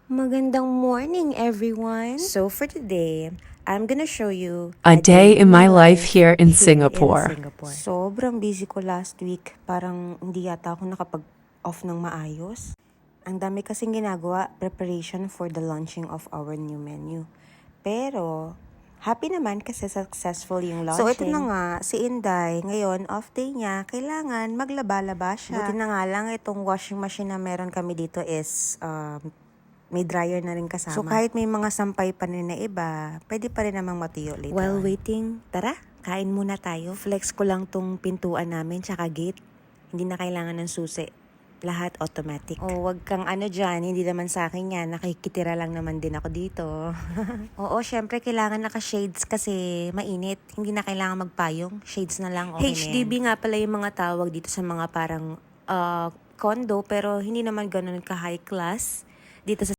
Magandang morning, everyone! So for today, I'm gonna show you A day in my life here in Singapore. Sobrang busy ko last week. Parang hindi yata ako nakapag-off ng maayos. Ang dami kasing ginagawa, preparation for the launching of our new menu. Pero, happy naman kasi successful yung launching. So ito na nga, si Inday, ngayon off day niya, kailangan maglaba-laba siya. Buti na nga lang itong washing machine na meron kami dito is may dryer na rin kasama. So kahit may mga sampay pa rin na iba, pwede pa rin namang matuyo later. While waiting, tara, kain muna tayo. Flex ko lang tong pintuan namin, tsaka gate. Hindi na kailangan ng susi. Lahat automatic. Oh, wag kang ano dyan, hindi naman sa akin yan. Nakikitira lang naman din ako dito. Oo, syempre kailangan naka-shades kasi mainit. Hindi na kailangan magpayong. Shades na lang, okay HDB nga pala yung mga tawag dito sa mga parang condo, pero hindi naman ganun ka-high class. Dito sa